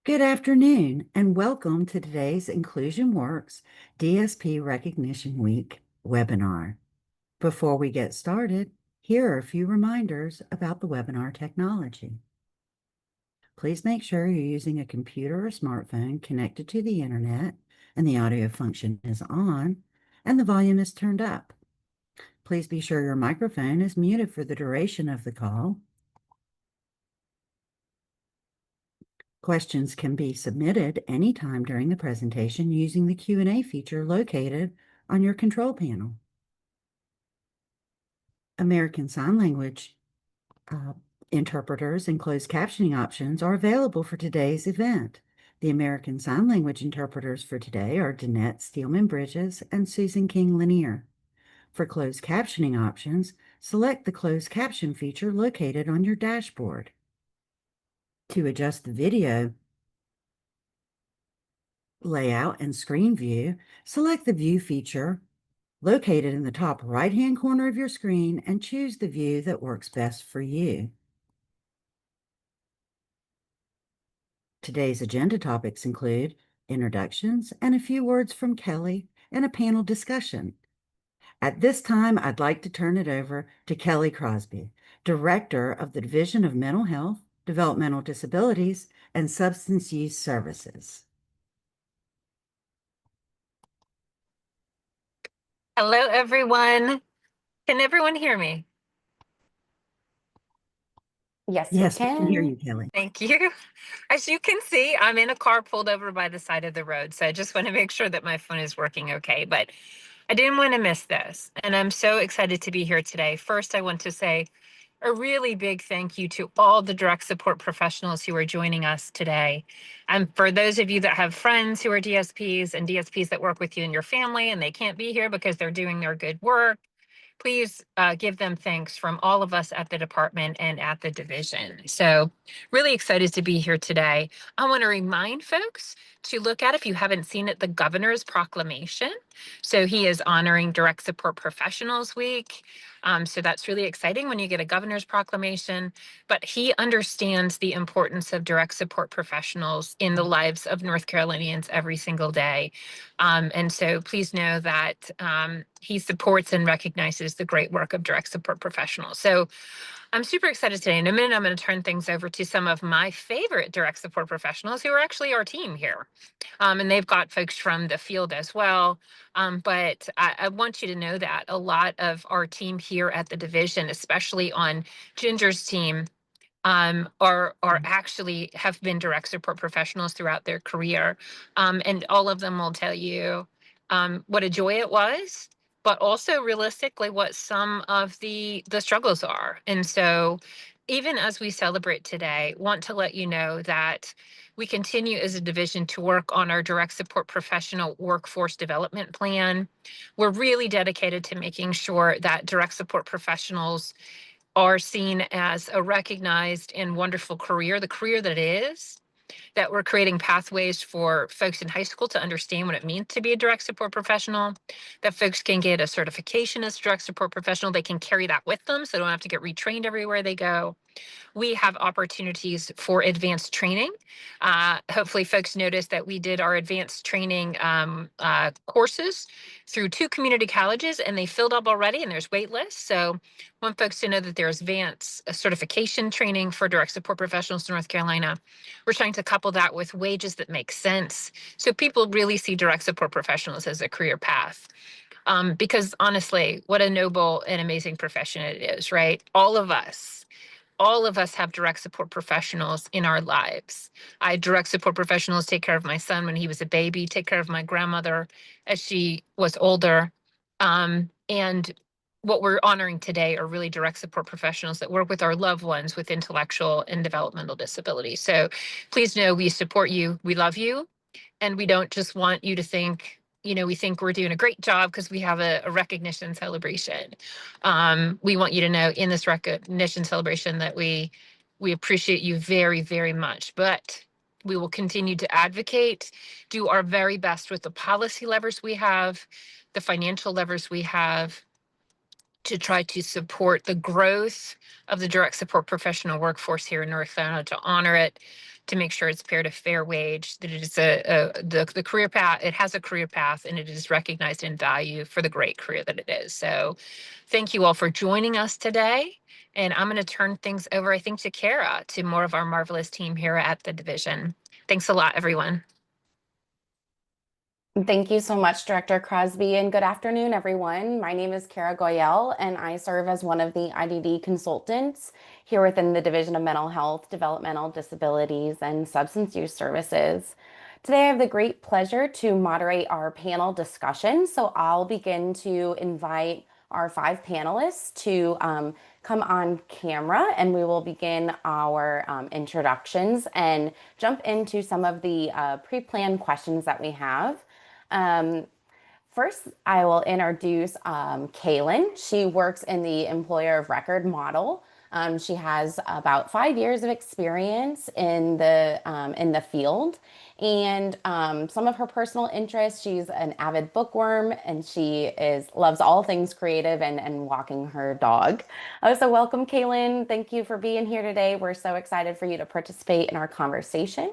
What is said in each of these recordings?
Good afternoon, and welcome to today's Inclusion Works DSP Recognition Week webinar. Before we get started, here are a few reminders about the webinar technology. Please make sure you're using a computer or smartphone connected to the internet and the audio function is on and the volume is turned up. Please be sure your microphone is muted for the duration of the call. Questions can be submitted anytime during the presentation using the Q&A feature located on your control panel. American Sign Language interpreters and closed captioning options are available for today's event. The American Sign Language interpreters for today are Danette Steelman Bridges and Susan King Lanier. For closed captioning options, select the closed caption feature located on your dashboard. To adjust the video layout and screen view, select the View feature located in the top right-hand corner of your screen and choose the view that works best for you. Today's agenda topics include introductions and a few words from Kelly and a panel discussion. At this time, I'd like to turn it over to Kelly Crosby, Director of the Division of Mental Health, Developmental Disabilities, and Substance Use Services. Hello, everyone. Can everyone hear me? Yes, Yes, we we can hear can. you, Kelly. Thank you. As you can see, I'm in a car pulled over by the side of the road. So I just want to make sure that my phone is working okay. But I didn't want to miss this. And I'm so excited to be here today. First, I want to say a really big thank you to all the direct support professionals who are joining us today. And for those of you that have friends who are DSPs and DSPs that work with you and your family and they can't be here because they're doing their good work, please give them thanks from all of us at the department and at the division. So really excited to be here today. I want to remind folks to look at, if you haven't seen it, the governor's proclamation. So he is honoring Direct Support Professionals Week. So that's really exciting when you get a governor's proclamation, but he understands the importance of direct support professionals in the lives of North Carolinians every single day. And so please know that he supports and recognizes the great work of direct support professionals. So I'm super excited today. In a minute, I'm going to turn things over to some of my favorite direct support professionals who are actually our team here. And they've got folks from the field as well. But I want you to know that a lot of our team here at the division, especially on Ginger's team, are actually have been direct support professionals throughout their career. And all of them will tell you what a joy it was, but also realistically what some of the struggles are. And so even as we celebrate today, want to let you know that we continue as a division to work on our direct support professional workforce development plan. We're really dedicated to making sure that direct support professionals are seen as a recognized and wonderful career, the career that it is, that we're creating pathways for folks in high school to understand what it means to be a direct support professional, that folks can get a certification as a direct support professional. They can carry that with them so they don't have to get retrained everywhere they go. We have opportunities for advanced training. Hopefully folks noticed that we did our advanced training courses through 2 community colleges and they filled up already and there's wait lists. So I want folks to know that there's advanced certification training for direct support professionals in North Carolina. We're trying to couple that with wages that make sense so people really see direct support professionals as a career path. Because honestly, what a noble and amazing profession it is, right? All of us have direct support professionals in our lives. I had direct support professionals take care of my son when he was a baby, take care of my grandmother as she was older. And what we're honoring today are really direct support professionals that work with our loved ones with intellectual and developmental disabilities. So please know we support you, we love you, and we don't just want you to think, we think we're doing a great job because we have a recognition celebration. We want you to know in this recognition celebration that we appreciate you very, very much, but we will continue to advocate, do our very best with the policy levers we have, the financial levers we have, to try to support the growth of the direct support professional workforce here in North Carolina, to honor it, to make sure it's paid a fair wage, that it is the career path, it has a career path, and it is recognized in value for the great career that it is. So thank you all for joining us today. And I'm going to turn things over, I think, to Kara, to more of our marvelous team here at the division. Thanks a lot, everyone. Thank you so much, Director Crosby, and good afternoon, everyone. My name is Kara Goyel, and I serve as one of the IDD consultants here within the Division of Mental Health, Developmental Disabilities, and Substance Use Services. Today, I have the great pleasure to moderate our panel discussion. So I'll begin to invite our 5 panelists to come on camera, and we will begin our introductions and jump into some of the pre-planned questions that we have. First, I will introduce Kaylin. She works in the employer of record model. She has about 5 years of experience in the field, and some of her personal interests. She's an avid bookworm, and she loves all things creative and walking her dog. So welcome, Kaylin. Thank you for being here today. We're so excited for you to participate in our conversation.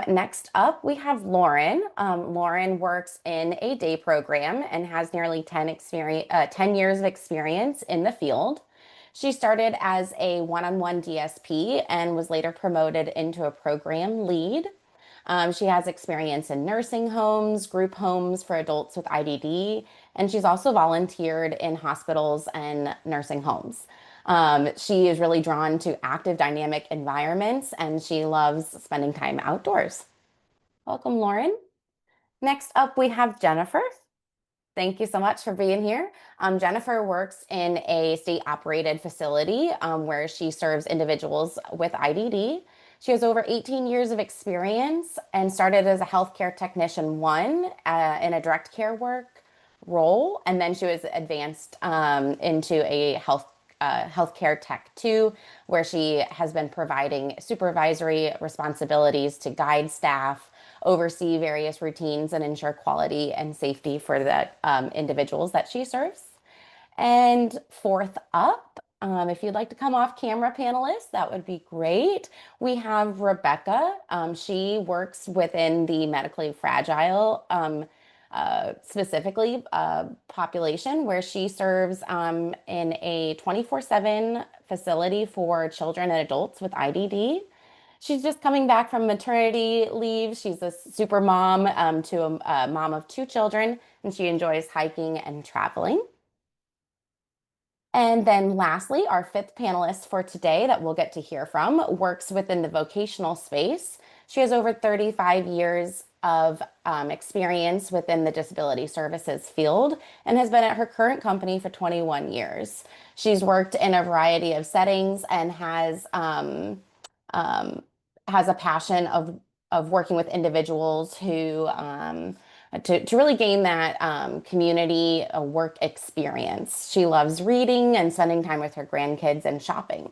Next up, we have Lauren. Lauren works in a day program and has nearly 10 years of experience in the field. She started as a one-on-one DSP and was later promoted into a program lead. She has experience in nursing homes, group homes for adults with IDD, and she's also volunteered in hospitals and nursing homes. She is really drawn to active, dynamic environments, and she loves spending time outdoors. Welcome, Lauren. Next up, we have Jennifer. Thank you so much for being here. Jennifer works in a state-operated facility where she serves individuals with IDD. She has over 18 years of experience and started as a healthcare technician 1 in a direct care work role, and then she was advanced into a healthcare tech 2, where she has been providing supervisory responsibilities to guide staff, oversee various routines, and ensure quality and safety for the individuals that she serves. And fourth up, if you'd like to come off camera, panelists, that would be great. We have Rebecca. She works within the medically fragile specifically population, where she serves in a 24/7 facility for children and adults with IDD. She's just coming back from maternity leave. She's a super mom to a mom of 2 children, and she enjoys hiking and traveling. And then lastly, our 5th panelist for today that we'll get to hear from works within the vocational space. She has over 35 years of experience within the disability services field and has been at her current company for 21 years. She's worked in a variety of settings and has a passion of working with individuals who to really gain that community work experience. She loves reading and spending time with her grandkids and shopping.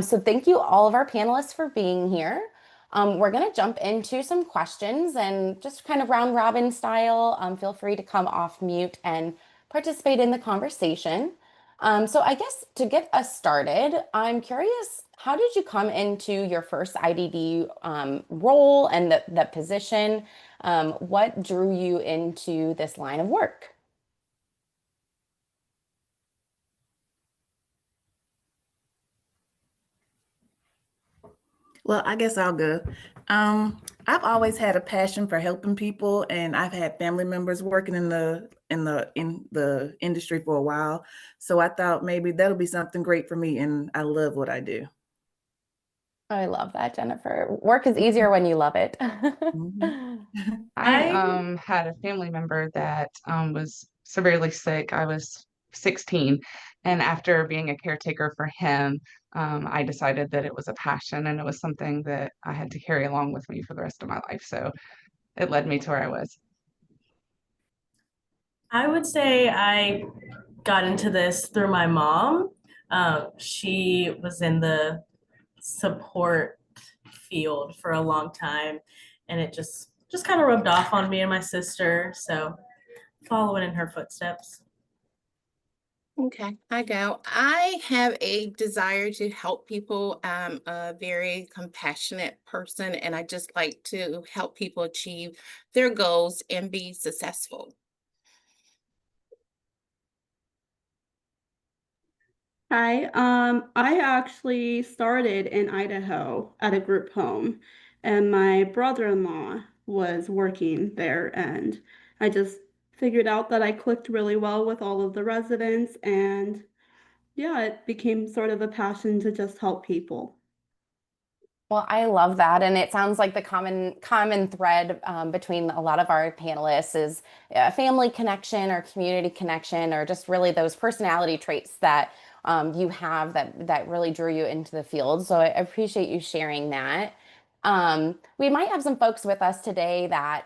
So thank you all of our panelists for being here. We're going to jump into some questions and just kind of round robin style. Feel free to come off mute and participate in the conversation. So I guess to get us started, I'm curious, how did you come into your first IDD role and the position? What drew you into this line of work? Well, I guess I'll go. I've always had a passion for helping people, and I've had family members working in the industry for a while. So I thought maybe that'll be something great for me, and I love what I do. I love that, Jennifer. Work is easier when you love it. Mhm. I had a family member that was severely sick. I was 16, and after being a caretaker for him, I decided that it was a passion and it was something that I had to carry along with me for the rest of my life. So it led me to where I was. I would say I got into this through my mom. She was in the support field for a long time, and it just kind of rubbed off on me and my sister. So following in her footsteps. Okay, I go. I have a desire to help people. I'm a very compassionate person, and I just like to help people achieve their goals and be successful. Hi, I actually started in Idaho at a group home, and my brother-in-law was working there, and I just figured out that I clicked really well with all of the residents, and yeah, it became sort of a passion to just help people. Well, I love that, and it sounds like the common thread between a lot of our panelists is a family connection or community connection, or just really those personality traits that you have that really drew you into the field. So I appreciate you sharing that. We might have some folks with us today that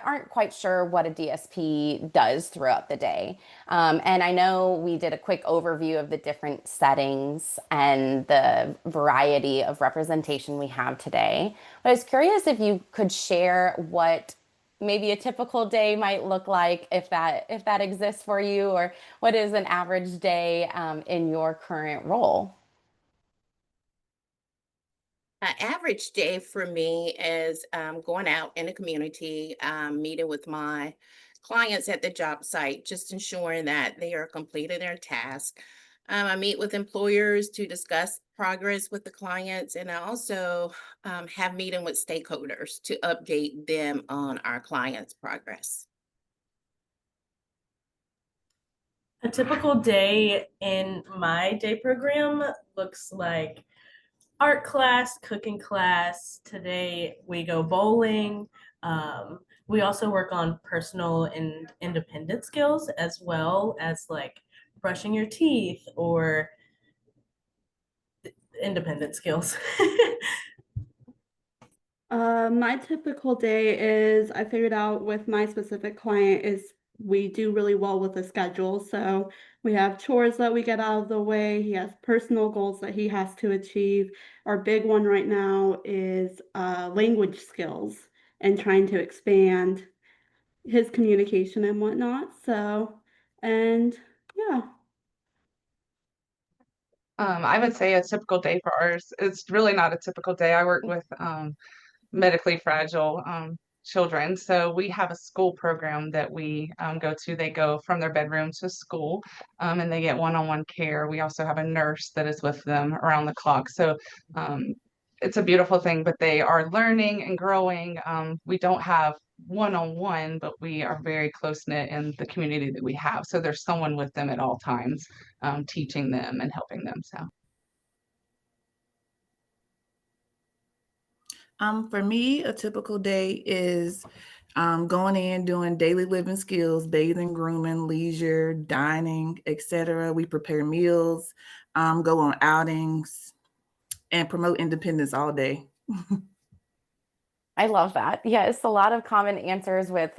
aren't quite sure what a DSP does throughout the day. And I know we did a quick overview of the different settings and the variety of representation we have today. But I was curious if you could share what maybe a typical day might look like, if that exists for you, or what is an average day in your current role. An average day for me is going out in the community, meeting with my clients at the job site, just ensuring that they are completing their task. I meet with employers to discuss progress with the clients, and I also have meeting with stakeholders to update them on our clients' progress. A typical day in my day program looks like art class, cooking class. Today we go bowling. We also work on personal and independent skills, as well as like brushing your teeth or independent skills. My typical day is I figured out with my specific client is we do really well with the schedule. So we have chores that we get out of the way. He has personal goals that he has to achieve. Our big one right now is language skills and trying to expand his communication and whatnot. So, and yeah. I would say a typical day for ours, it's really not a typical day. I work with medically fragile children. So we have a school program that we go to. They go from their bedroom to school, and they get one-on-one care. We also have a nurse that is with them around the clock. So it's a beautiful thing, but they are learning and growing. We don't have one-on-one, but we are very close-knit in the community that we have. So there's someone with them at all times, teaching them and helping them. So. For me, a typical day is going in, doing daily living skills, bathing, grooming, leisure, dining, etc. We prepare meals, go on outings, and promote independence all day. I love that. Yes, a lot of common answers with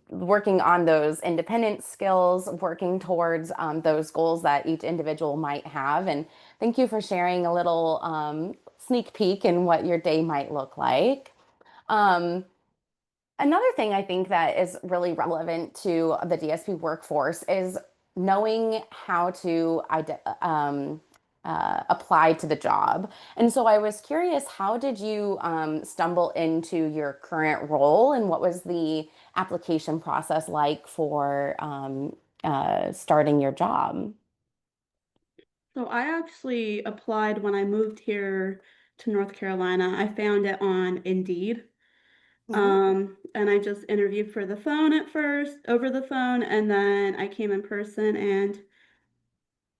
working on those independent skills, working towards those goals that each individual might have. And thank you for sharing a little sneak peek in what your day might look like. Um, Another thing I think that is really relevant to the DSP workforce is knowing how to apply to the job. And so I was curious, how did you stumble into your current role, and what was the application process like for starting your job? So I actually applied when I moved here to North Carolina. I found it on Indeed. Mhm. And I just interviewed for the phone at first, over the phone, and then I came in person, and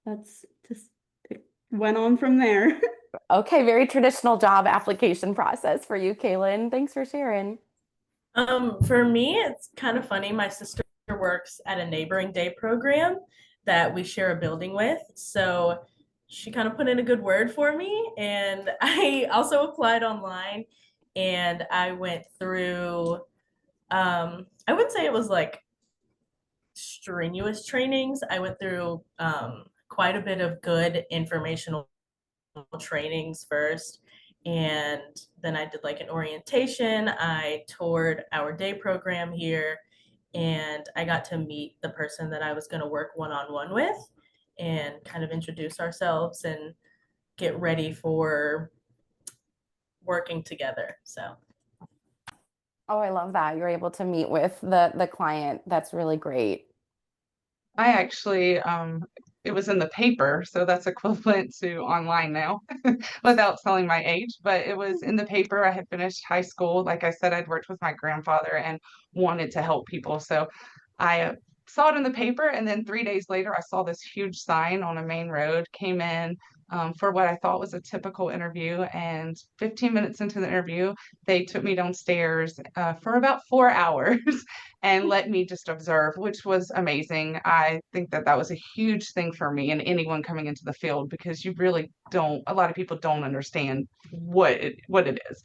that's just it went on from there. Okay, very traditional job application process for you, Kaylin. Thanks for sharing. For me, it's kind of funny. My sister works at a neighboring day program that we share a building with. So she kind of put in a good word for me. And I also applied online, and I went through, I would say it was like strenuous trainings. I went through quite a bit of good informational trainings first. And then I did like an orientation. I toured our day program here, and I got to meet the person that I was going to work one-on-one with and kind of introduce ourselves and get ready for working together. So Oh, I love that. You're able to meet with the client. That's really great. I actually, it was in the paper, so that's equivalent to online now without telling my age, but it was in the paper. I had finished high school. Like I said, I'd worked with my grandfather and wanted to help people. So I saw it in the paper, and then 3 days later, I saw this huge sign on a main road, came in for what I thought was a typical interview. And 15 minutes into the interview, they took me downstairs for about 4 hours and let me just observe, which was amazing. I think that that was a huge thing for me and anyone coming into the field, because you really don't, a lot of people don't understand what it is.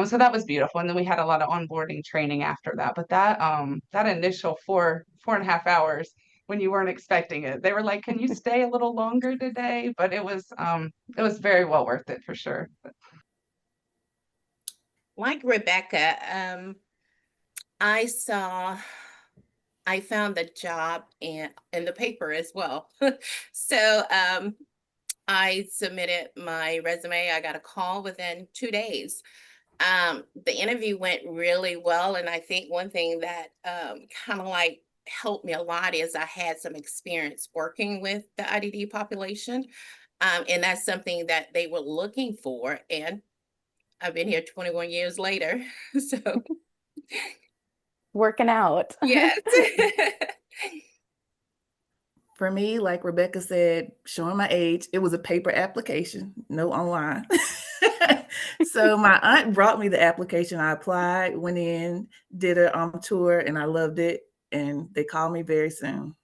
So that was beautiful. And then we had a lot of onboarding training after that. But that initial 4.5 hours, when you weren't expecting it, they were like, "Can you stay a little longer today?" But it was very well worth it for sure. Like Rebecca, I saw, I found the job in the paper as well. So I submitted my resume. I got a call within 2 days. The interview went really well, and I think one thing that kind of like helped me a lot is I had some experience working with the IDD population, and that's something that they were looking for. And I've been here 21 years later, so Working out. yes. For me, like Rebecca said, showing my age, it was a paper application, no online. So my aunt brought me the application. I applied, went in, did a tour, and I loved it. And they called me very soon.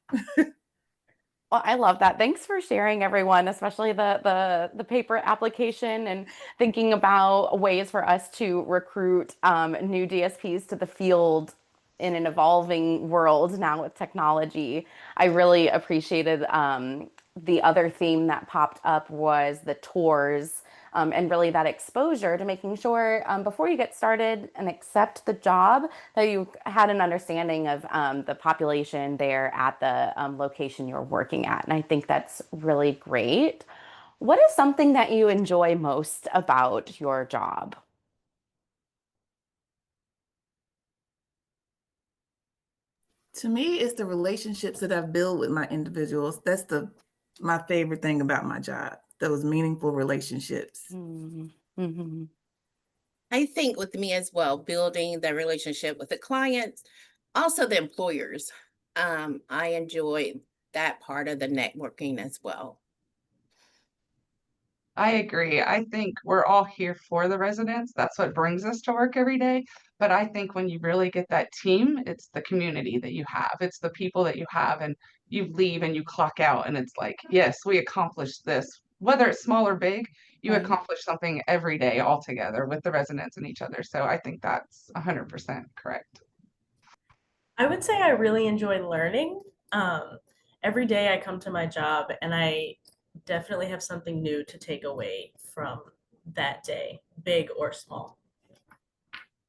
Well, I love that. Thanks for sharing, everyone, especially the paper application and thinking about ways for us to recruit new DSPs to the field in an evolving world now with technology. I really appreciated the other theme that popped up was the tours, and really that exposure to making sure before you get started and accept the job that you had an understanding of the population there at the location you're working at. And I think that's really great. What is something that you enjoy most about your job? To me, it's the relationships that I've built with my individuals. That's my favorite thing about my job, those meaningful relationships. Mm-hmm. I think with me as well, building the relationship with the clients, also the employers. I enjoy that part of the networking as well. I agree. I think we're all here for the residents. That's what brings us to work every day. But I think when you really get that team, it's the community that you have, it's the people that you have, and you leave and you clock out, and it's like, yes, we accomplished this. Whether it's small or big, you Right. accomplish something every day all together with the residents and each other. So I think that's 100% correct. I would say I really enjoy learning. Um, every day I come to my job and I definitely have something new to take away from that day, big or small.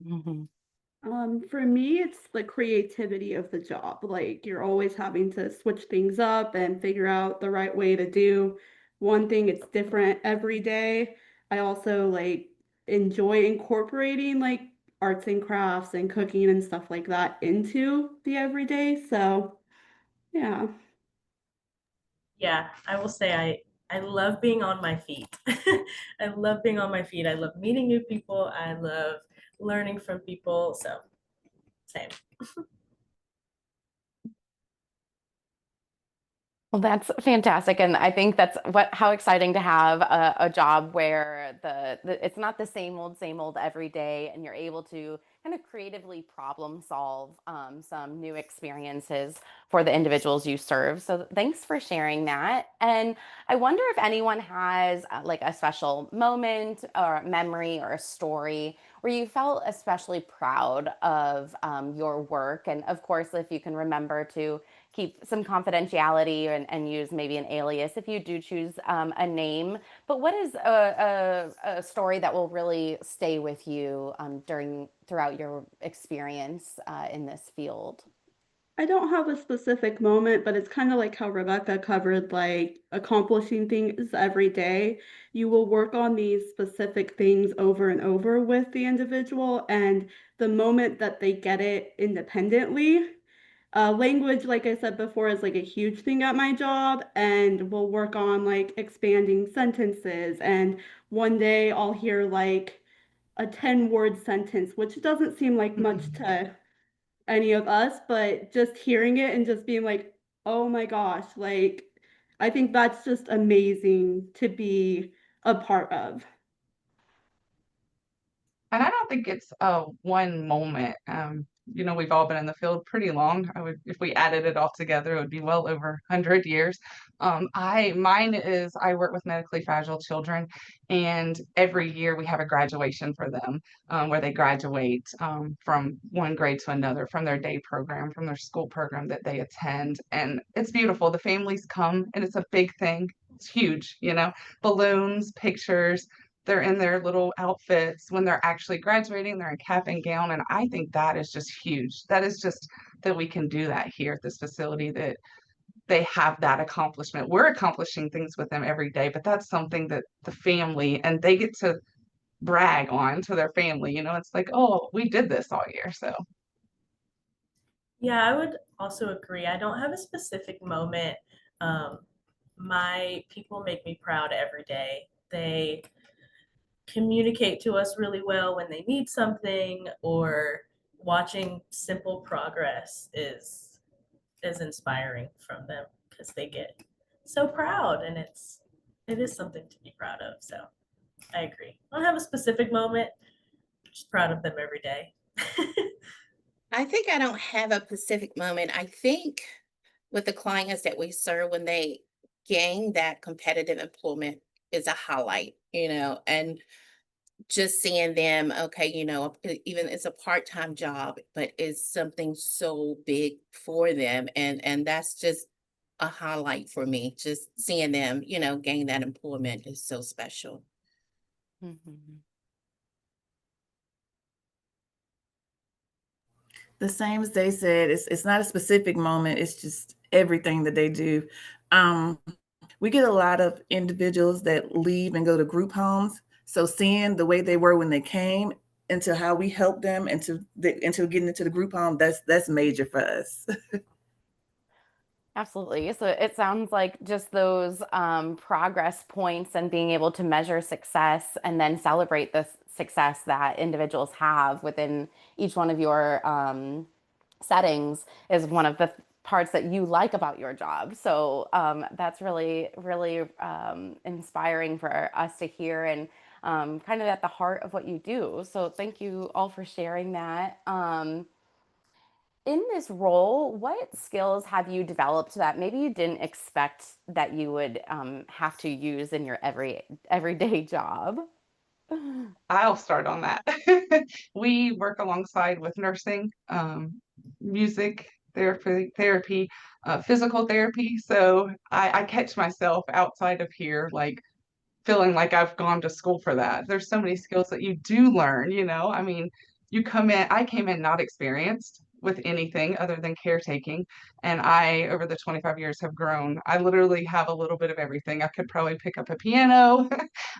Mm-hmm. For me, it's the creativity of the job. Like you're always having to switch things up and figure out the right way to do one thing. It's different every day. I also like enjoy incorporating like arts and crafts and cooking and stuff like that into the everyday. So, yeah. Yeah, I will say I love being on my feet. I love being on my feet. I love meeting new people. I love learning from people. So, same. Well, that's fantastic, and I think that's how exciting to have a job where it's not the same old every day, and you're able to kind of creatively problem solve some new experiences for the individuals you serve. So thanks for sharing that. And I wonder if anyone has like a special moment or memory or a story where you felt especially proud of your work, and of course, if you can remember to keep some confidentiality and use maybe an alias if you do choose a name. But what is a story that will really stay with you throughout your experience in this field? I don't have a specific moment, but it's kind of like how Rebecca covered like accomplishing things every day. You will work on these specific things over and over with the individual, and the moment that they get it independently, language, like I said before, is like a huge thing at my job, and we'll work on like expanding sentences. And one day I'll hear like a 10-word sentence, which doesn't seem like much to any of us, but just hearing it and just being like, oh my gosh, like I think that's just amazing to be a part of. And I don't think it's one moment. We've all been in the field pretty long. If we added it all together, it would be well over 100 years. I work with medically fragile children, and every year we have a graduation for them, where they graduate from one grade to another, from their day program, from their school program that they attend. And it's beautiful. The families come, and it's a big thing. It's huge, balloons, pictures. They're in their little outfits. When they're actually graduating, they're in cap and gown. And I think that is just huge. That is just that we can do that here at this facility, that they have that accomplishment. We're accomplishing things with them every day, but that's something that the family, and they get to brag on to their family. It's like, oh, we did this all year. So Yeah, I would also agree. I don't have a specific moment. Um, my people make me proud every day. They communicate to us really well when they need something, or watching simple progress is inspiring from them because they get so proud, and it is something to be proud of. So I agree. I don't have a specific moment. Just proud of them every day. I think I don't have a specific moment. I think with the clients that we serve, when they gain that competitive employment is a highlight, and just seeing them, okay, even it's a part-time job, but it's something so big for them. And that's just a highlight for me. Just seeing them, gain that employment is so special. Mhm. The same as they said, it's not a specific moment, it's just everything that they do. Um, we get a lot of individuals that leave and go to group homes. So seeing the way they were when they came into how we help them into getting into the group home, that's major for us. Absolutely. So it sounds like just those progress points and being able to measure success and then celebrate the success that individuals have within each one of your settings is one of the parts that you like about your job. So that's really, really inspiring for us to hear, and kind of at the heart of what you do. So thank you all for sharing that. In this role, what skills have you developed that maybe you didn't expect that you would have to use in your everyday job? I'll start on that. We work alongside with nursing, music therapy, physical therapy. So I catch myself outside of here, like feeling like I've gone to school for that. There's so many skills that you do learn. I mean, I came in not experienced with anything other than caretaking. And over the 25 years, have grown. I literally have a little bit of everything. I could probably pick up a piano.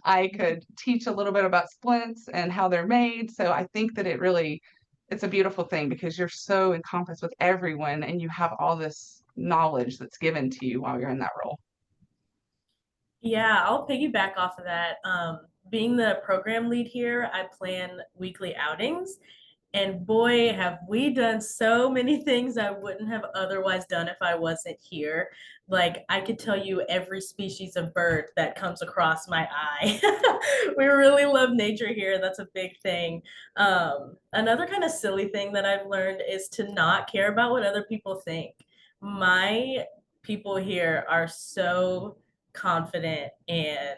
I could teach a little bit about splints and how they're made. So I think that it's a beautiful thing because you're so encompassed with everyone and you have all this knowledge that's given to you while you're in that role. Yeah, I'll piggyback off of that. Being the program lead here, I plan weekly outings. And boy, have we done so many things I wouldn't have otherwise done if I wasn't here. Like, I could tell you every species of bird that comes across my eye. We really love nature here. That's a big thing. Another kind of silly thing that I've learned is to not care about what other people think. My people here are so confident and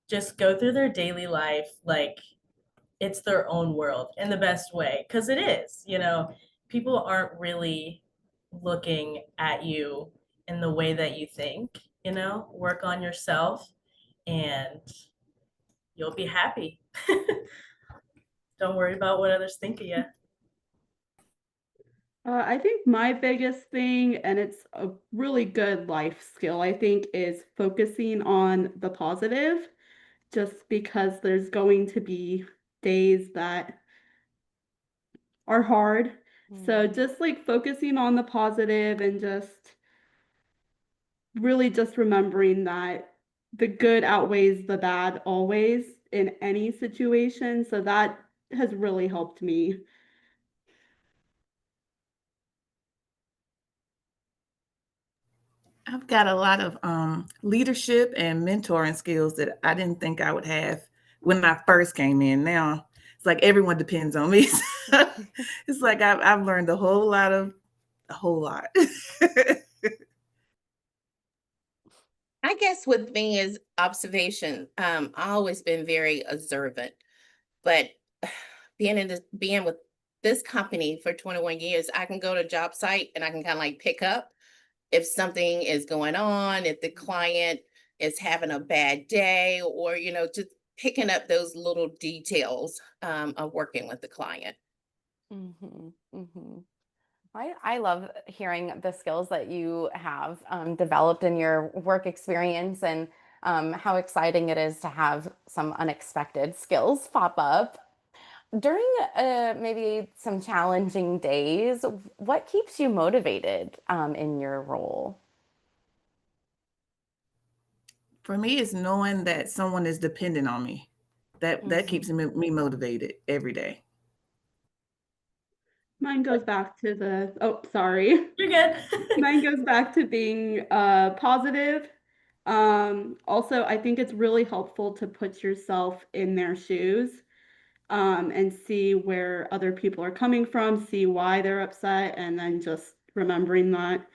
just go through their daily life like it's their own world in the best way, because it is. People aren't really looking at you in the way that you think. Work on yourself and you'll be happy. Don't worry about what others think of you. I think my biggest thing, and it's a really good life skill, I think, is focusing on the positive, just because there's going to be days that are hard. So just like focusing on the positive and just really just remembering that the good outweighs the bad always in any situation. So that has really helped me. I've got a lot of leadership and mentoring skills that I didn't think I would have when I first came in. Now it's like everyone depends on me. So it's like I've learned a whole lot. I guess with me is observation. I always been very observant, but being with this company for 21 years, I can go to a job site and I can kind of like pick up if something is going on, if the client is having a bad day, or just picking up those little details of working with the client. Mm-hmm. Mm-hmm. I love hearing the skills that you have developed in your work experience and how exciting it is to have some unexpected skills pop up. During maybe some challenging days, what keeps you motivated in your role? For me, it's knowing that someone is dependent on me. That keeps me motivated every day. Mine goes back to the, oh, sorry. You're good. Mine goes back to being positive. Also, I think it's really helpful to put yourself in their shoes, and see where other people are coming from, see why they're upset, and then just remembering that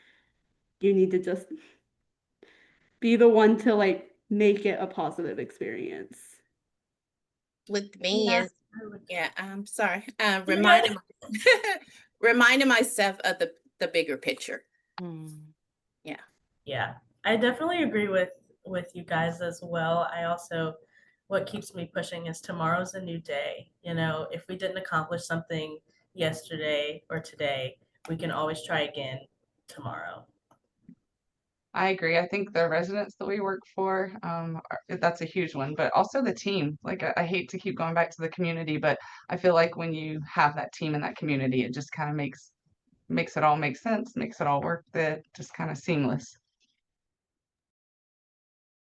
you need to just be the one to like make it a positive experience. With me Yeah, is, yeah, I'm sorry, You're reminding good. reminding myself of the bigger picture. Mm. Yeah. Yeah, I definitely agree with you guys as well. I also, what keeps me pushing is tomorrow's a new day. You know, if we didn't accomplish something yesterday or today, we can always try again tomorrow. I agree. I think the residents that we work for, that's a huge one, but also the team. Like I hate to keep going back to the community, but I feel like when you have that team in that community, it just kind of makes it all make sense, makes it all work, that just kind of seamless.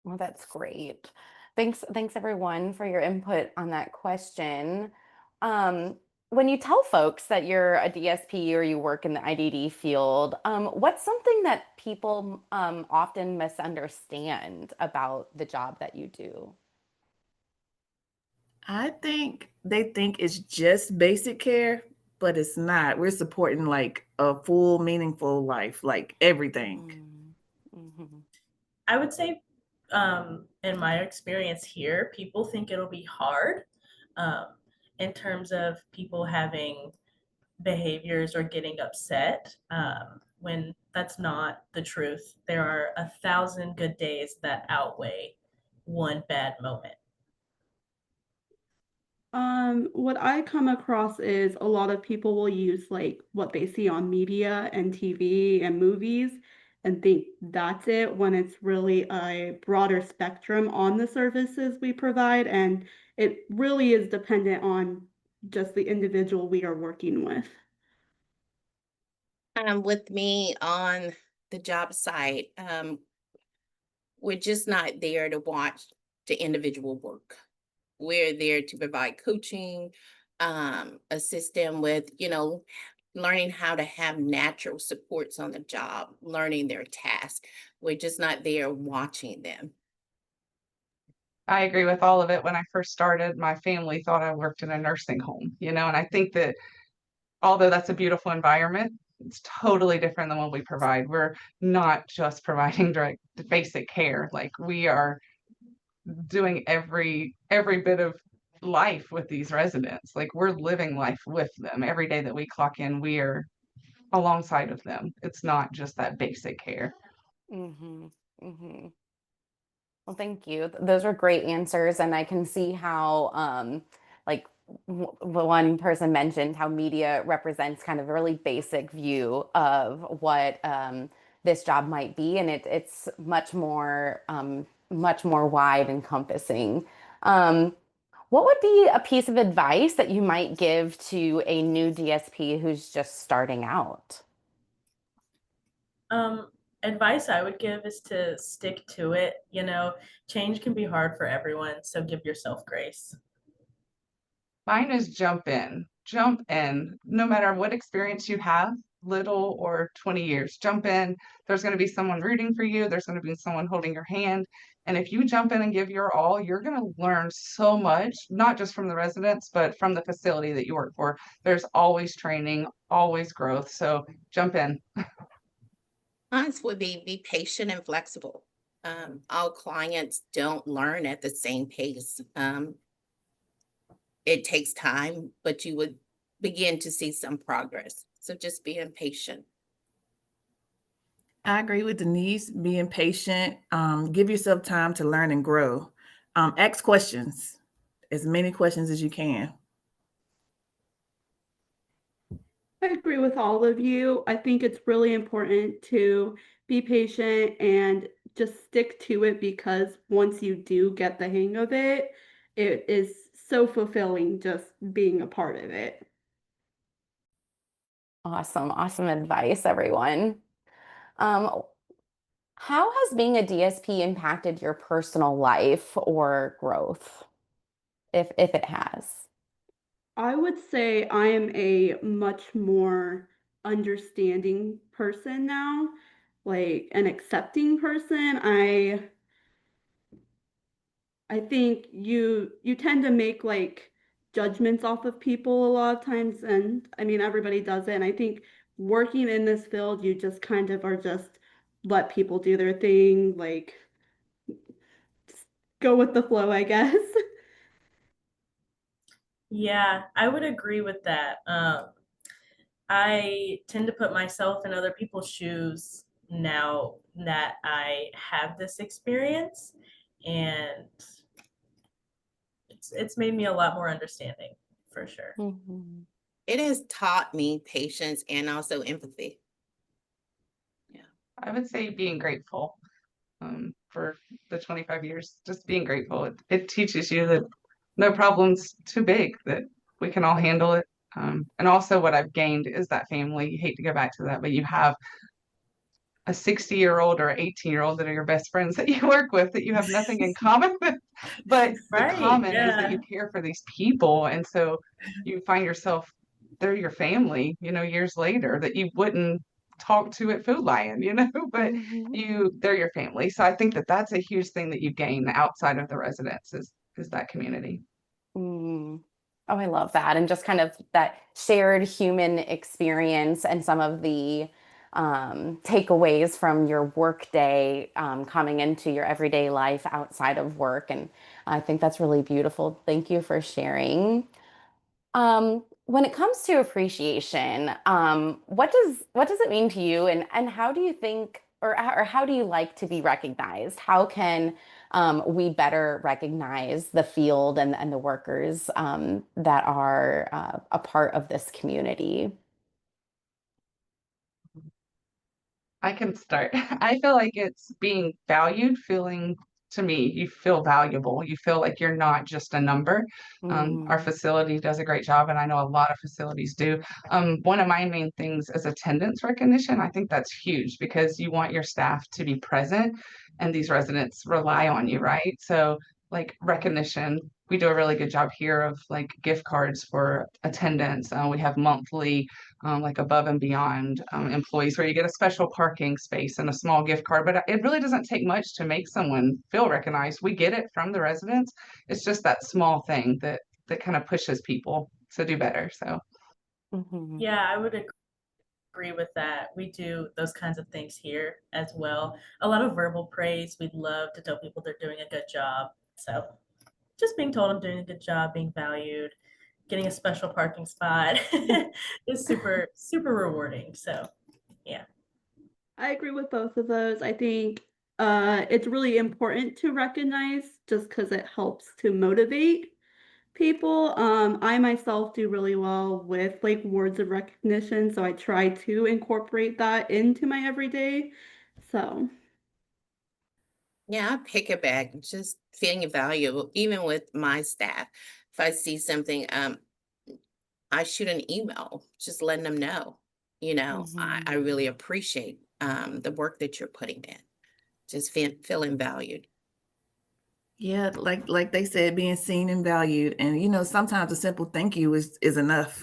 Well, that's great. Thanks everyone for your input on that question. Um, when you tell folks that you're a DSP or you work in the IDD field, what's something that people often misunderstand about the job that you do? I think they think it's just basic care, but it's not. We're supporting like a full, meaningful life, like everything. Mm-hmm. I would say, in my experience here, people think it'll be hard, um, in terms of people having behaviors or getting upset, when that's not the truth. There are 1,000 good days that outweigh one bad moment. What I come across is a lot of people will use like what they see on media and TV and movies and think that's it when it's really a broader spectrum on the services we provide. And it really is dependent on just the individual we are working with. With me on the job site, we're just not there to watch the individual work. We're there to provide coaching, assist them with, learning how to have natural supports on the job, learning their task. We're just not there watching them. I agree with all of it. When I first started, my family thought I worked in a nursing home, and I think that although that's a beautiful environment, it's totally different than what we provide. We're not just providing direct basic care. Like we are doing every bit of life with these residents. Like we're living life with them. Every day that we clock in, we are alongside of them. It's not just that basic care. Mm-hmm. Mm-hmm. Well, thank you. Those are great answers, and I can see how, like one person mentioned how media represents kind of a really basic view of what this job might be, and it's much more wide encompassing. What would be a piece of advice that you might give to a new DSP who's just starting out? Advice I would give is to stick to it. You know, change can be hard for everyone, so give yourself grace. Mine is jump in. Jump in. No matter what experience you have, little or 20 years, jump in. There's going to be someone rooting for you. There's going to be someone holding your hand. And if you jump in and give your all, you're going to learn so much, not just from the residents, but from the facility that you work for. There's always training, always growth. So jump in. Mine would be patient and flexible. All clients don't learn at the same pace. It takes time, but you would begin to see some progress. So just being patient. I agree with Denise, being patient. Give yourself time to learn and grow. Ask questions, as many questions as you can. I agree with all of you. I think it's really important to be patient and just stick to it, because once you do get the hang of it, it is so fulfilling just being a part of it. Awesome, awesome advice, everyone. How has being a DSP impacted your personal life or growth, if it has? I would say I am a much more understanding person now, like an accepting person. I think you tend to make like judgments off of people a lot of times, and I mean everybody does it. And I think working in this field, you just kind of are just let people do their thing, like just go with the flow, I guess. Yeah, I would agree with that. I tend to put myself in other people's shoes now that I have this experience, and it's made me a lot more understanding, for sure. Mhm. It has taught me patience and also empathy. I would say being grateful for the 25 years, just being grateful. It teaches you that no problem's too big, that we can all handle it. And also what I've gained is that family. You hate to go back to that, but you have a 60-year-old or 18-year-old that are your best friends that you work with that you have nothing in common with. But the Right, common is that yeah. you care for these people. And so you find yourself, they're your family, years later that you wouldn't talk to at Food Lion, but they're your family. So I think that that's a huge thing that you gain outside of the residents is that community. Mm. Oh, I love that. And just kind of that shared human experience and some of the takeaways from your work day coming into your everyday life outside of work. And I think that's really beautiful. Thank you for sharing. When it comes to appreciation, what does it mean to you, and how do you think, or how do you like to be recognized? How can we better recognize the field and the workers that are a part of this community? I can start. I feel like it's being valued, feeling to me, you feel valuable. You feel like you're not just a number. Our facility does a great job, and I know a lot of facilities do. One of my main things is attendance recognition. I think that's huge because you want your staff to be present, and these residents rely on you, right? So, like recognition, we do a really good job here of like gift cards for attendance. We have monthly like above and beyond employees where you get a special parking space and a small gift card. But it really doesn't take much to make someone feel recognized. We get it from the residents. It's just that small thing that kind of pushes people to do better. So Yeah, I would agree with that. We do those kinds of things here as well. A lot of verbal praise. We'd love to tell people they're doing a good job. So just being told I'm doing a good job, being valued, getting a special parking spot is super, super rewarding. So yeah. I agree with both of those. I think it's really important to recognize, just because it helps to motivate people. I myself do really well with like words of recognition, so I try to incorporate that into my everyday. So, Yeah, I pick it back, just feeling valuable, even with my staff. If I see something, I shoot an email, just letting them know, I really appreciate the work that you're putting in, just feeling valued. Yeah, like they said, being seen and valued. And sometimes a simple thank you is enough.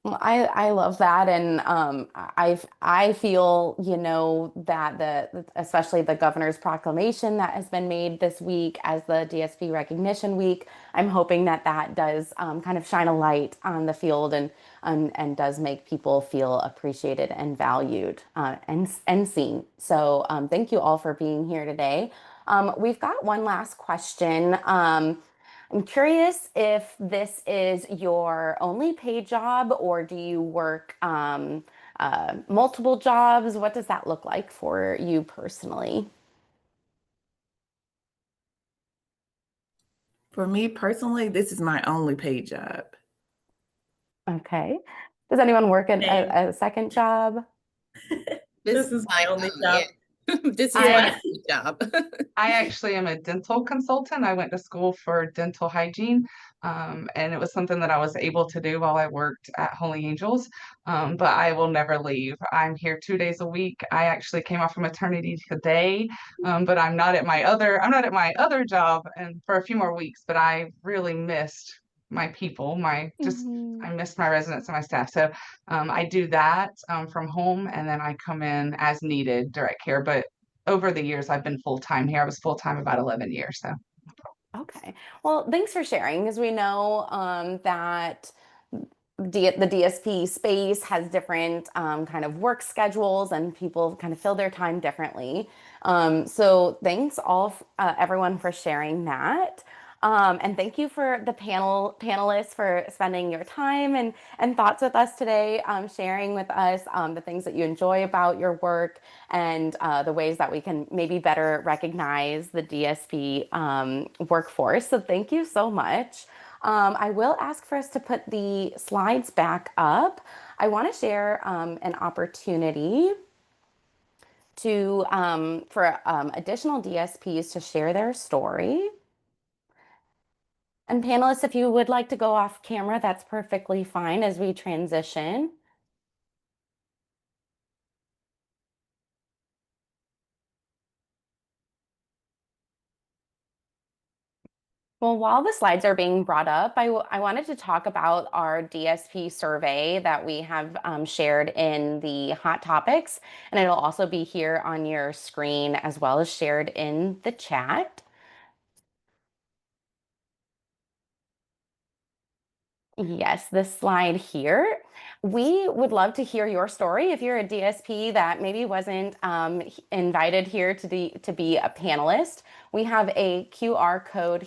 Well, I love that, and I feel that especially the governor's proclamation that has been made this week as the DSP Recognition Week. I'm hoping that that does kind of shine a light on the field and does make people feel appreciated and valued and seen. So thank you all for being here today. We've got one last question. I'm curious if this is your only paid job or do you work multiple jobs? What does that look like for you personally? For me personally, this is my only paid job. Okay. Does anyone work Same. a second job? This is my only job. This is I- my only job. I actually am a dental consultant. I went to school for dental hygiene, and it was something that I was able to do while I worked at Holy Angels. But I will never leave. I'm here 2 days a week. I actually came off of maternity today, but I'm not at my other job and for a few more weeks. But I really missed my people, I missed my residents and my staff. So I do that from home, and then I come in as needed direct care. But over the years, I've been full-time here. I was full-time about 11 years. So Okay. Well, thanks for sharing, because we know that the DSP space has different kind of work schedules and people kind of fill their time differently. So thanks everyone for sharing that. And thank you for the panelists for spending your time and thoughts with us today, sharing with us the things that you enjoy about your work and the ways that we can maybe better recognize the DSP workforce. So thank you so much. I will ask for us to put the slides back up. I want to share an opportunity for additional DSPs to share their story. And panelists, if you would like to go off camera, that's perfectly fine as we transition. Well, while the slides are being brought up, I wanted to talk about our DSP survey that we have shared in the hot topics, and it'll also be here on your screen as well as shared in the chat. Yes, this slide here. We would love to hear your story. If you're a DSP that maybe wasn't invited here to be a panelist, we have a QR code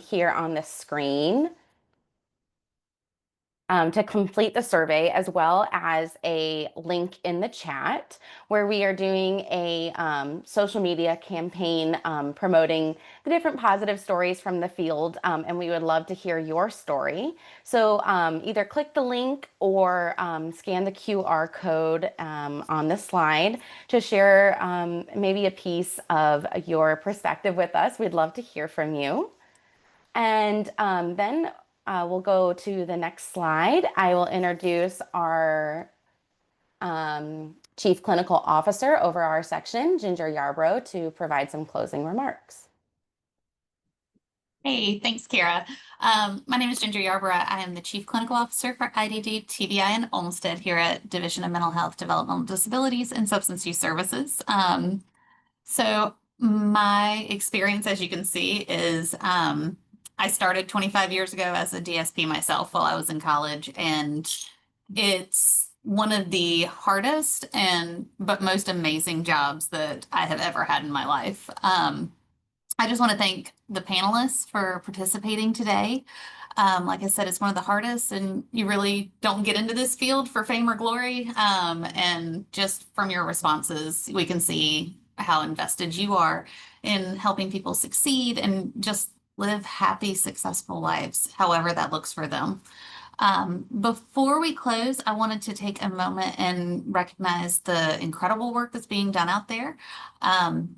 here on the screen to complete the survey, as well as a link in the chat where we are doing a social media campaign promoting the different positive stories from the field, and we would love to hear your story. So either click the link or scan the QR code on the slide to share maybe a piece of your perspective with us. We'd love to hear from you. And then we'll go to the next slide. I will introduce our Chief Clinical Officer over our section, Ginger Yarbrough, to provide some closing remarks. Hey, thanks, Kara. My name is Ginger Yarbrough. I am the Chief Clinical Officer for IDD, TBI, and Olmsted here at Division of Mental Health, Developmental Disabilities, and Substance Use Services. So my experience, as you can see, is I started 25 years ago as a DSP myself while I was in college, and it's one of the hardest but most amazing jobs that I have ever had in my life. I just want to thank the panelists for participating today. Like I said, it's one of the hardest, and you really don't get into this field for fame or glory. And just from your responses, we can see how invested you are in helping people succeed and just live happy, successful lives, however that looks for them. Before we close, I wanted to take a moment and recognize the incredible work that's being done out there.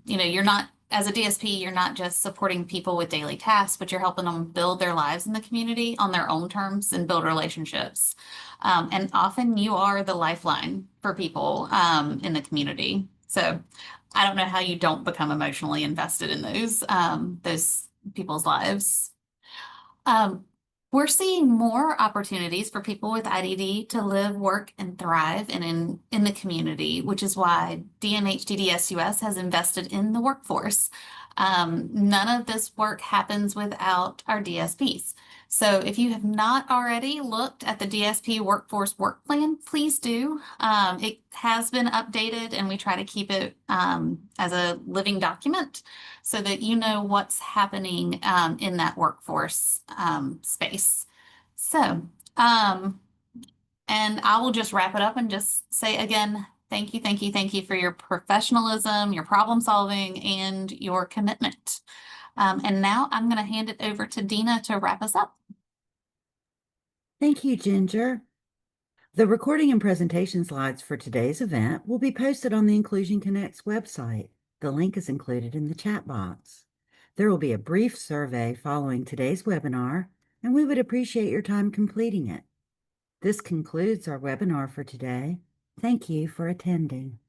You're not, as a DSP, you're not just supporting people with daily tasks, but you're helping them build their lives in the community on their own terms and build relationships. And often you are the lifeline for people in the community. So I don't know how you don't become emotionally invested in those people's lives. We're seeing more opportunities for people with IDD to live, work, and thrive in the community, which is why DMHDDSUS has invested in the workforce. None of this work happens without our DSPs. So if you have not already looked at the DSP Workforce Work Plan, please do. It has been updated, and we try to keep it as a living document so that you know what's happening in that workforce space. So, and I will just wrap it up and just say again, thank you for your professionalism, your problem solving, and your commitment. And now I'm going to hand it over to Dina to wrap us up. Thank you, Ginger. The recording and presentation slides for today's event will be posted on the Inclusion Connect's website. The link is included in the chat box. There will be a brief survey following today's webinar, and we would appreciate your time completing it. This concludes our webinar for today. Thank you for attending.